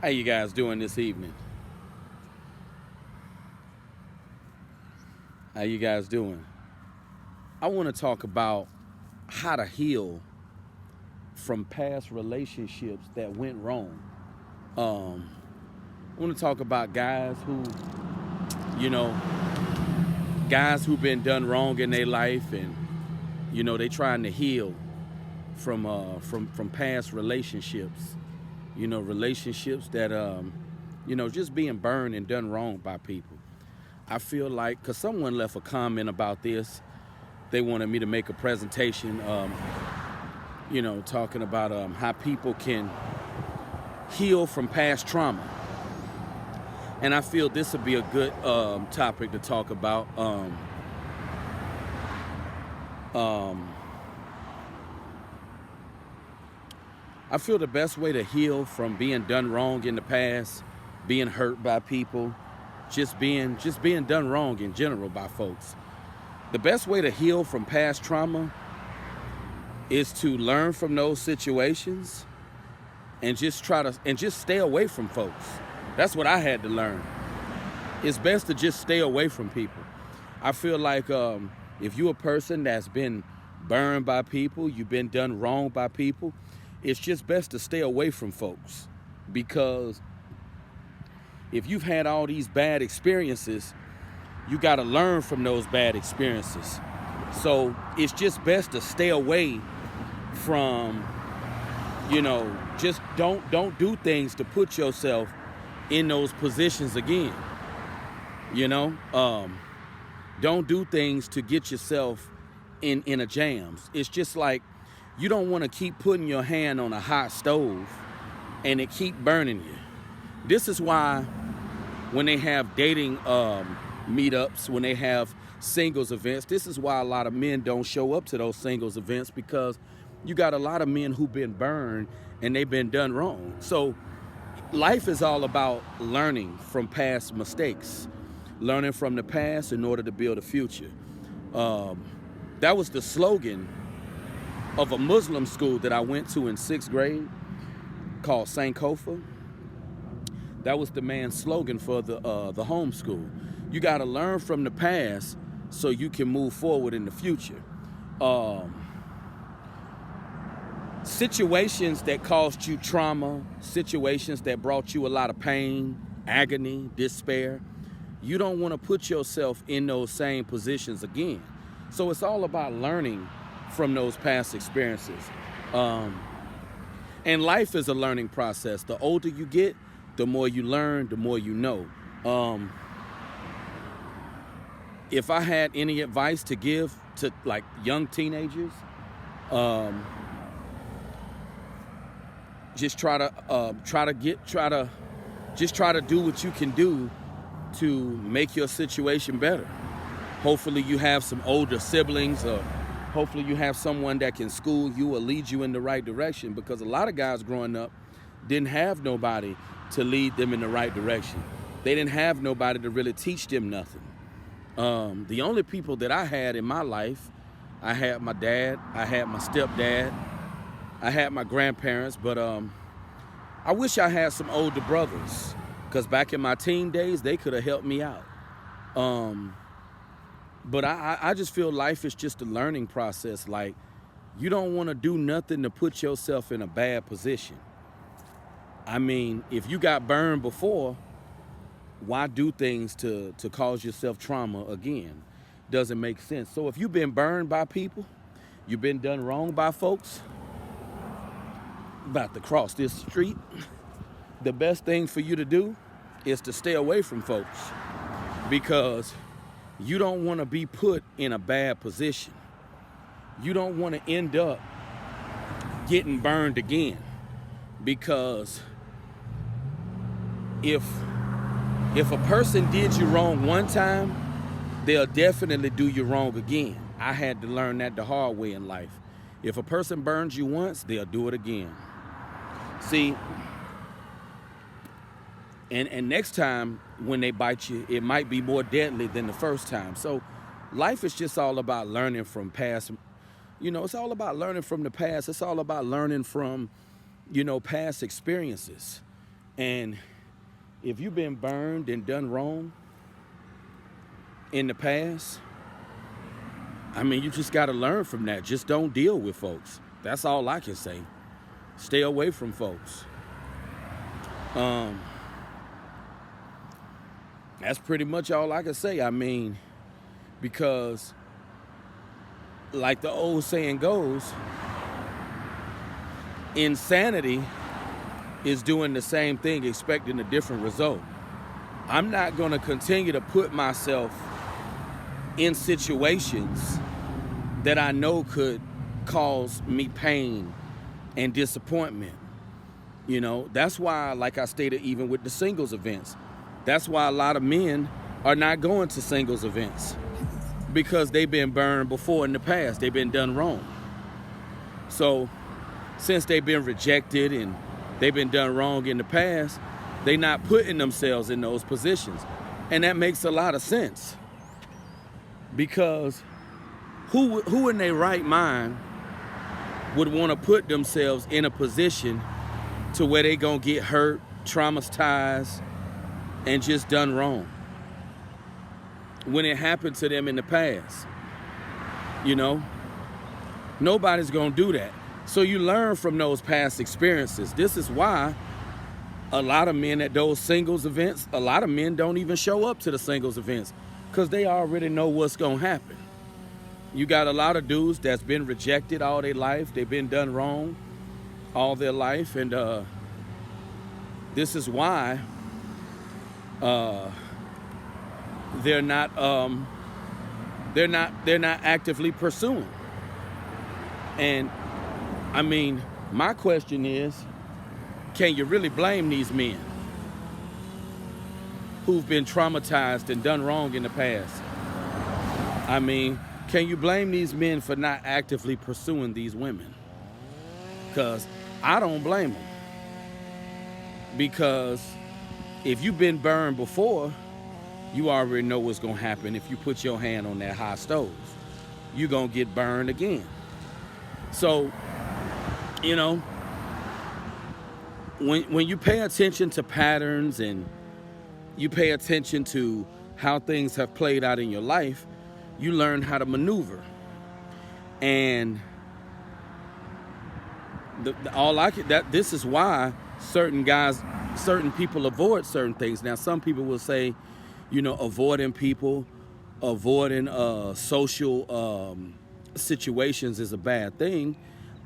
How you guys doing this evening? How you guys doing? I want to talk about how to heal from past relationships that went wrong. Um, I want to talk about you know, guys who've been done wrong in their life, and they trying to heal from past relationships. Relationships that just being burned and done wrong by people. I feel like, because someone left a comment about this, they wanted me to make a presentation, talking about how people can heal from past trauma. And I feel this would be a good topic to talk about. I feel the best way to heal from being done wrong in the past, being hurt by people, just being done wrong in general by folks. The best way to heal from past trauma is to learn from those situations and just stay away from folks. That's what I had to learn. It's best to just stay away from people. I feel like if you're a person that's been burned by people, you've been done wrong by people, it's just best to stay away from folks, because if you've had all these bad experiences, you got to learn from those bad experiences. So it's just best to stay away from, just don't do things to put yourself in those positions again. Don't do things to get yourself in a jams. It's just like, you don't want to keep putting your hand on a hot stove and it keep burning you. This is why when they have dating meetups, when they have singles events, this is why a lot of men don't show up to those singles events, because you got a lot of men who've been burned and they've been done wrong. So life is all about learning from past mistakes, learning from the past in order to build a future. That was the slogan of a Muslim school that I went to in 6th grade called Sankofa. That was the man's slogan for the homeschool. You got to learn from the past so you can move forward in the future. Situations that caused you trauma, situations that brought you a lot of pain, agony, despair, you don't want to put yourself in those same positions again. So it's all about learning from those past experiences. And life is a learning process. The older you get, the more you learn, the more you know. If I had any advice to give to like young teenagers, just try to do what you can do to make your situation better. Hopefully you have some older siblings, or hopefully you have someone that can school you or lead you in the right direction, because a lot of guys growing up didn't have nobody to lead them in the right direction. They didn't have nobody to really teach them nothing. The only people that I had in my life, I had my dad, I had my stepdad, I had my grandparents, but I wish I had some older brothers, because back in my teen days, they could have helped me out. But I just feel life is just a learning process. Like, you don't want to do nothing to put yourself in a bad position. I mean, if you got burned before, why do things to cause yourself trauma again? Doesn't make sense. So if you've been burned by people, you've been done wrong by folks, about to cross this street, the best thing for you to do is to stay away from folks, because you don't want to be put in a bad position. You don't want to end up getting burned again, because if a person did you wrong one time, they'll definitely do you wrong again. I had to learn that the hard way in life. If a person burns you once, they'll do it again. See, and next time when they bite you, it might be more deadly than the first time. So life is just all about learning from past. It's all about learning from the past. It's all about learning from, past experiences. And if you've been burned and done wrong in the past, I mean, you just got to learn from that. Just don't deal with folks. That's all I can say. Stay away from folks. That's pretty much all I can say. I mean, because like the old saying goes, insanity is doing the same thing, expecting a different result. I'm not going to continue to put myself in situations that I know could cause me pain and disappointment. You know, that's why, like I stated, even with the singles events, that's why a lot of men are not going to singles events, because they've been burned before in the past. They've been done wrong. So since they've been rejected and they've been done wrong in the past, they're not putting themselves in those positions. And that makes a lot of sense, because who in their right mind would want to put themselves in a position to where they gonna get hurt, traumatized, and just done wrong when it happened to them in the past? You know, nobody's gonna do that. So you learn from those past experiences. This is why a lot of men at those singles events, a lot of men don't even show up to the singles events, because they already know what's gonna happen. You got a lot of dudes that's been rejected all their life. They've been done wrong all their life, and this is why they're not actively pursuing. And I mean, my question is, can you really blame these men who've been traumatized and done wrong in the past? I mean, can you blame these men for not actively pursuing these women? Because I don't blame them. Because if you've been burned before, you already know what's going to happen. If you put your hand on that hot stove, you're going to get burned again. So, you know, when you pay attention to patterns and you pay attention to how things have played out in your life, you learn how to maneuver. And this is why certain people avoid certain things. Now, some people will say, you know, avoiding people, avoiding social situations is a bad thing.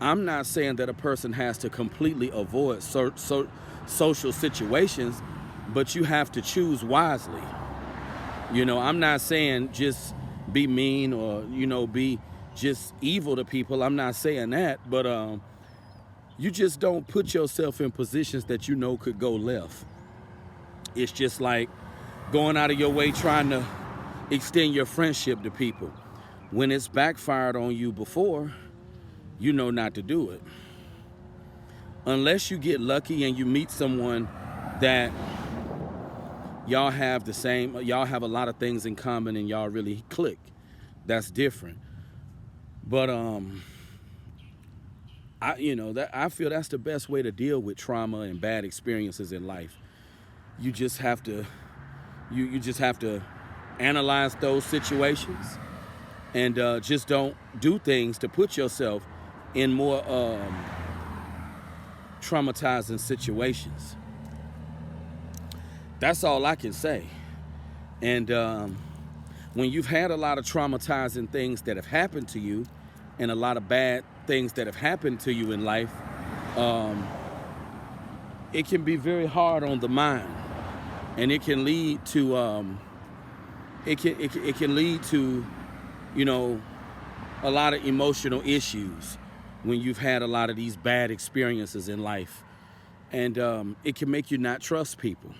I'm not saying that a person has to completely avoid social situations, but you have to choose wisely. You know, I'm not saying just be mean or, you know, be just evil to people. I'm not saying that, but you just don't put yourself in positions that you know could go left. It's just like going out of your way trying to extend your friendship to people. When it's backfired on you before, you know not to do it. Unless you get lucky and you meet someone that y'all have a lot of things in common and y'all really click. That's different. But I feel that's the best way to deal with trauma and bad experiences in life. You just have to analyze those situations and just don't do things to put yourself in more traumatizing situations. That's all I can say. And when you've had a lot of traumatizing things that have happened to you and a lot of bad things that have happened to you in life, it can be very hard on the mind, and it can lead to it can lead to, you know, a lot of emotional issues when you've had a lot of these bad experiences in life, and it can make you not trust people.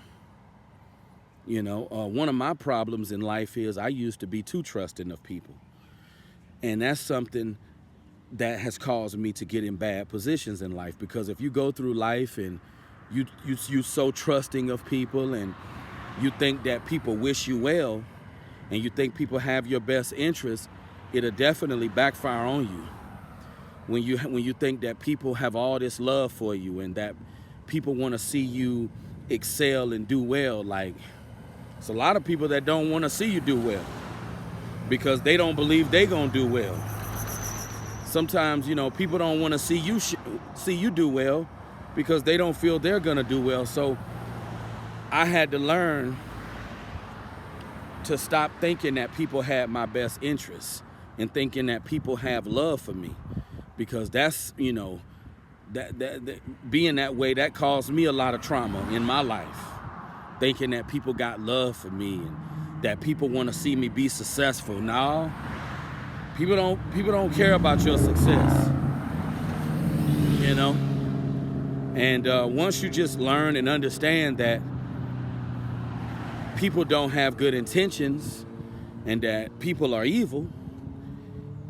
You know, one of my problems in life is I used to be too trusting of people, and that's something that has caused me to get in bad positions in life. Because if you go through life and you so trusting of people, and you think that people wish you well, and you think people have your best interest, it'll definitely backfire on you. When you think that people have all this love for you and that people want to see you excel and do well. Like, it's a lot of people that don't want to see you do well because they don't believe they gonna do well. Sometimes, you know, people don't want to see you do well because they don't feel they're gonna do well. So I had to learn to stop thinking that people had my best interests and thinking that people have love for me, because that's, you know, that being that way, that caused me a lot of trauma in my life, thinking that people got love for me and that people want to see me be successful. No, people don't care about your success, you know. And once you just learn and understand that people don't have good intentions and that people are evil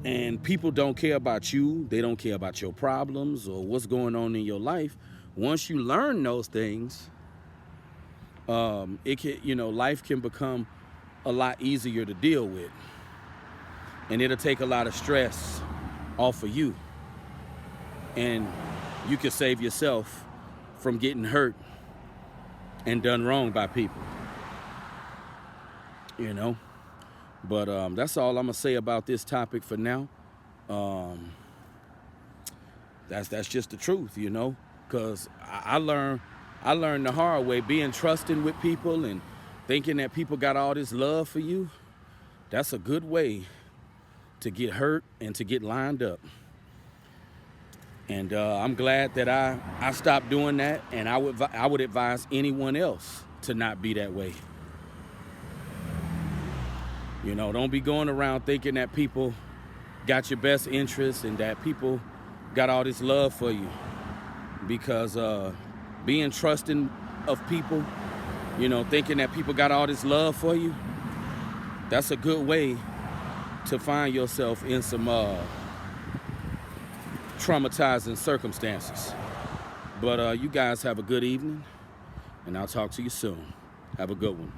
and people don't care about you, they don't care about your problems or what's going on in your life. Once you learn those things, it can, you know, life can become a lot easier to deal with, and it'll take a lot of stress off of you, and you can save yourself from getting hurt and done wrong by people, you know. But that's all I'm gonna say about this topic for now. That's just the truth, you know, because I learned the hard way, being trusting with people and thinking that people got all this love for you. That's a good way to get hurt and to get lined up. And I'm glad that I stopped doing that, and I would advise anyone else to not be that way. You know, don't be going around thinking that people got your best interests and that people got all this love for you, because being trusting of people, you know, thinking that people got all this love for you, that's a good way to find yourself in some traumatizing circumstances. But you guys have a good evening, and I'll talk to you soon. Have a good one.